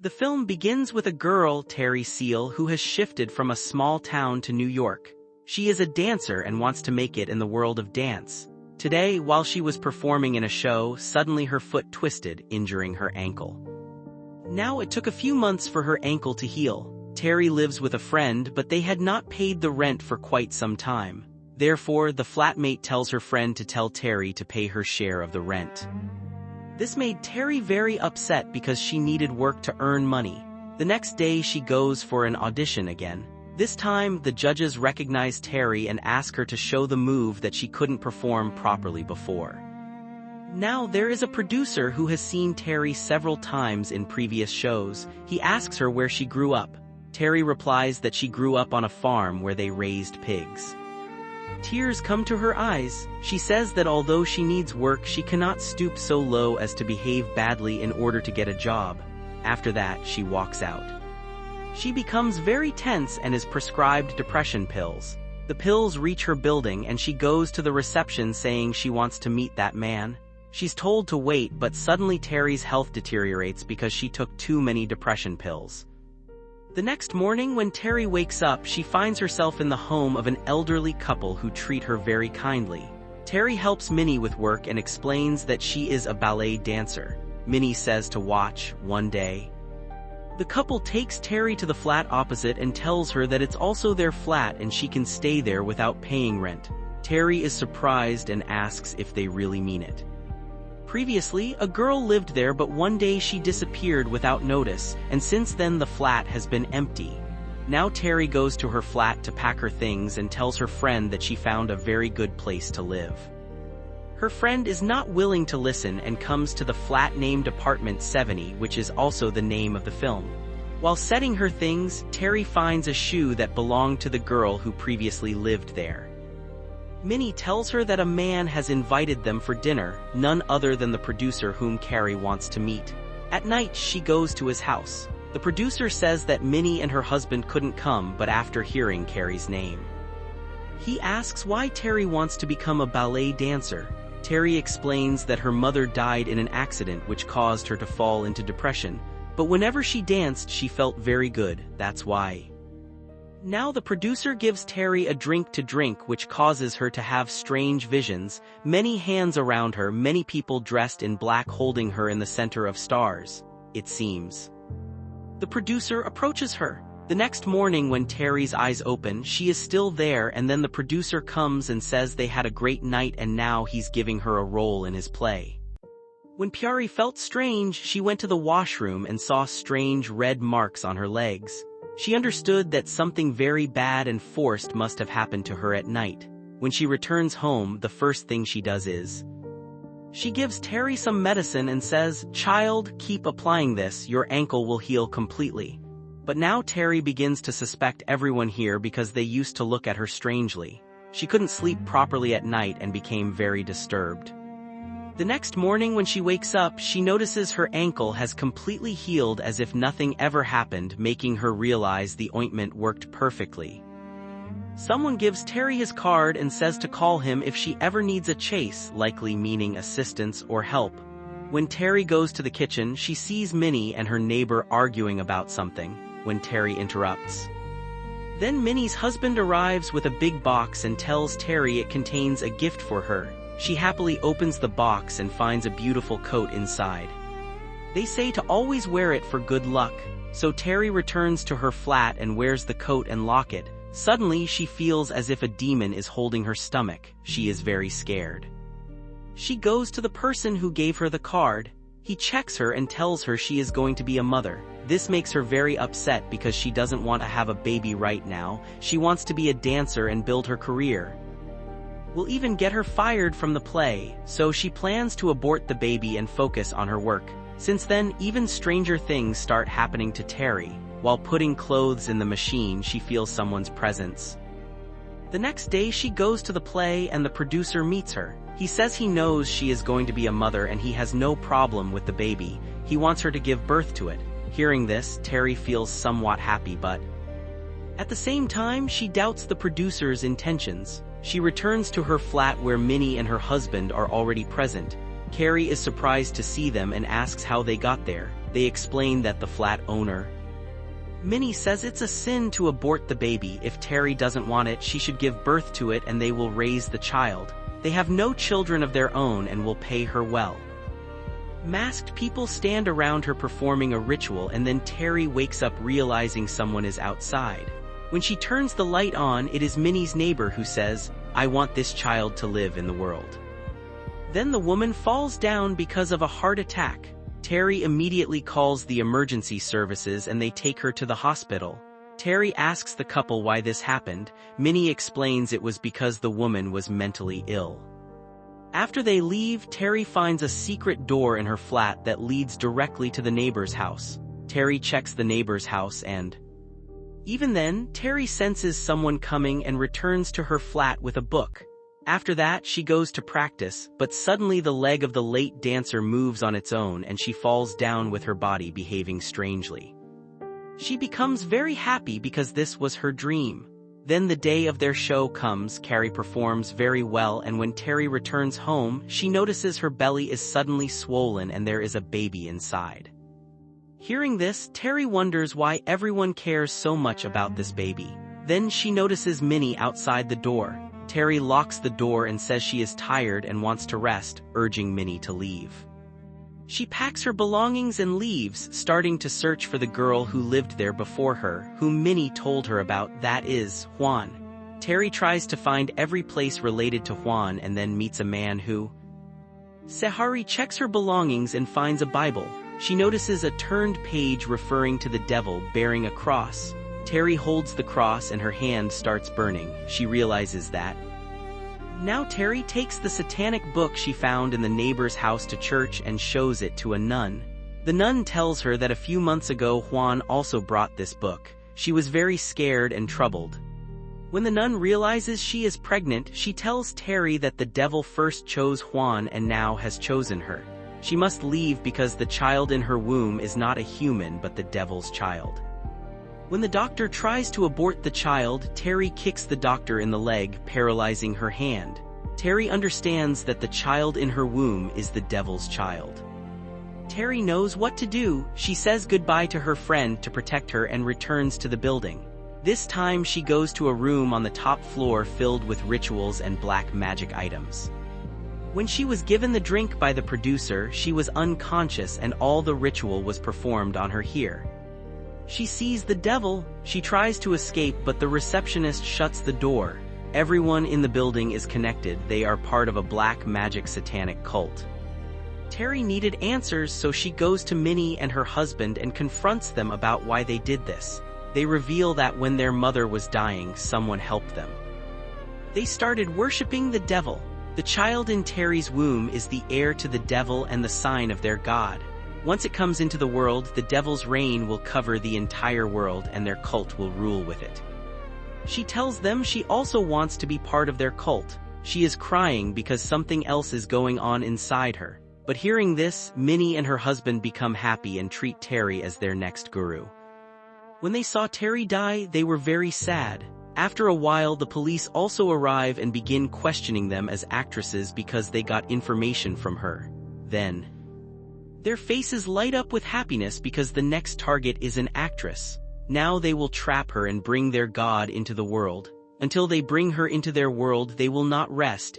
The film begins with a girl, Terry Seal, who has shifted from a small town to New York. She is a dancer and wants to make it in the world of dance. Today, while she was performing in a show, suddenly her foot twisted, injuring her ankle. Now it took a few months for her ankle to heal. Terry lives with a friend, but they had not paid the rent for quite some time. Therefore, the flatmate tells her friend to tell Terry to pay her share of the rent. This made Terry very upset because she needed work to earn money. The next day she goes for an audition again. This time, the judges recognize Terry and ask her to show the move that she couldn't perform properly before. Now there is a producer who has seen Terry several times in previous shows. He asks her where she grew up. Terry replies that she grew up on a farm where they raised pigs. Tears come to her eyes. She says that although she needs work, she cannot stoop so low as to behave badly in order to get a job. After that, she walks out. She becomes very tense and is prescribed depression pills. The pills reach her building and she goes to the reception saying she wants to meet that man. She's told to wait, but suddenly Terry's health deteriorates because she took too many depression pills. The next morning when Terry wakes up, she finds herself in the home of an elderly couple who treat her very kindly. Terry helps Minnie with work and explains that she is a ballet dancer. Minnie says to watch one day. The couple takes Terry to the flat opposite and tells her that it's also their flat and she can stay there without paying rent. Terry is surprised and asks if they really mean it. Previously, a girl lived there, but one day she disappeared without notice, and since then the flat has been empty. Now Terry goes to her flat to pack her things and tells her friend that she found a very good place to live. Her friend is not willing to listen and comes to the flat named Apartment 70, which is also the name of the film. While setting her things, Terry finds a shoe that belonged to the girl who previously lived there. Minnie tells her that a man has invited them for dinner, none other than the producer whom Carrie wants to meet. At night, she goes to his house. The producer says that Minnie and her husband couldn't come, but after hearing Carrie's name, he asks why Terry wants to become a ballet dancer. Terry explains that her mother died in an accident which caused her to fall into depression, but whenever she danced, she felt very good, that's why. Now the producer gives Terry a drink to drink, which causes her to have strange visions, many hands around her, many people dressed in black holding her in the center of stars, it seems. The producer approaches her. The next morning when Terry's eyes open, she is still there, and then the producer comes and says they had a great night and now he's giving her a role in his play. When Pyari felt strange, she went to the washroom and saw strange red marks on her legs. She understood that something very bad and forced must have happened to her at night. When she returns home, the first thing she does is she gives Terry some medicine and says, "Child, keep applying this, your ankle will heal completely." But now Terry begins to suspect everyone here because they used to look at her strangely. She couldn't sleep properly at night and became very disturbed. The next morning when she wakes up, she notices her ankle has completely healed as if nothing ever happened, making her realize the ointment worked perfectly. Someone gives Terry his card and says to call him if she ever needs a chase, likely meaning assistance or help. When Terry goes to the kitchen, she sees Minnie and her neighbor arguing about something, when Terry interrupts. Then Minnie's husband arrives with a big box and tells Terry it contains a gift for her. She happily opens the box and finds a beautiful coat inside. They say to always wear it for good luck, so Terry returns to her flat and wears the coat and locket. Suddenly she feels as if a demon is holding her stomach. She is very scared. She goes to the person who gave her the card. He checks her and tells her she is going to be a mother. This makes her very upset because she doesn't want to have a baby right now. She wants to be a dancer and build her career. Will even get her fired from the play, so she plans to abort the baby and focus on her work. Since then, even stranger things start happening to Terry. While putting clothes in the machine, she feels someone's presence. The next day she goes to the play and the producer meets her. He says he knows she is going to be a mother and he has no problem with the baby. He wants her to give birth to it. Hearing this, Terry feels somewhat happy, but at the same time, she doubts the producer's intentions. She returns to her flat where Minnie and her husband are already present. Carrie is surprised to see them and asks how they got there. They explain that the flat owner, Minnie, says it's a sin to abort the baby. If Terry doesn't want it, she should give birth to it and they will raise the child. They have no children of their own and will pay her well. Masked people stand around her performing a ritual, and then Terry wakes up realizing someone is outside. When she turns the light on, it is Minnie's neighbor who says, "I want this child to live in the world." Then the woman falls down because of a heart attack. Terry immediately calls the emergency services and they take her to the hospital. Terry asks the couple why this happened. Minnie explains it was because the woman was mentally ill. After they leave, Terry finds a secret door in her flat that leads directly to the neighbor's house. Terry checks the neighbor's house and even then, Terry senses someone coming and returns to her flat with a book. After that, she goes to practice, but suddenly the leg of the late dancer moves on its own and she falls down with her body behaving strangely. She becomes very happy because this was her dream. Then the day of their show comes. Carrie performs very well, and when Terry returns home, she notices her belly is suddenly swollen and there is a baby inside. Hearing this, Terry wonders why everyone cares so much about this baby. Then she notices Minnie outside the door. Terry locks the door and says she is tired and wants to rest, urging Minnie to leave. She packs her belongings and leaves, starting to search for the girl who lived there before her, whom Minnie told her about, that is, Juan. Terry tries to find every place related to Juan and then meets a man who... Sehari checks her belongings and finds a Bible. She notices a turned page referring to the devil bearing a cross. Terry holds the cross and her hand starts burning. She realizes that. Now Terry takes the satanic book she found in the neighbor's house to church and shows it to a nun. The nun tells her that a few months ago Juan also brought this book. She was very scared and troubled. When the nun realizes she is pregnant, she tells Terry that the devil first chose Juan and now has chosen her. She must leave because the child in her womb is not a human but the devil's child. When the doctor tries to abort the child, Terry kicks the doctor in the leg, paralyzing her hand. Terry understands that the child in her womb is the devil's child. Terry knows what to do. She says goodbye to her friend to protect her and returns to the building. This time she goes to a room on the top floor filled with rituals and black magic items. When she was given the drink by the producer, she was unconscious and all the ritual was performed on her here. She sees the devil. She tries to escape, but the receptionist shuts the door. Everyone in the building is connected. They are part of a black magic satanic cult. Terry needed answers, so she goes to Minnie and her husband and confronts them about why they did this. They reveal that when their mother was dying, someone helped them. They started worshipping the devil. The child in Terry's womb is the heir to the devil and the sign of their god. Once it comes into the world, the devil's reign will cover the entire world and their cult will rule with it. She tells them she also wants to be part of their cult. She is crying because something else is going on inside her. But hearing this, Minnie and her husband become happy and treat Terry as their next guru. When they saw Terry die, they were very sad. After a while, the police also arrive and begin questioning them as actresses because they got information from her. Then, their faces light up with happiness because the next target is an actress. Now they will trap her and bring their god into the world. Until they bring her into their world, they will not rest.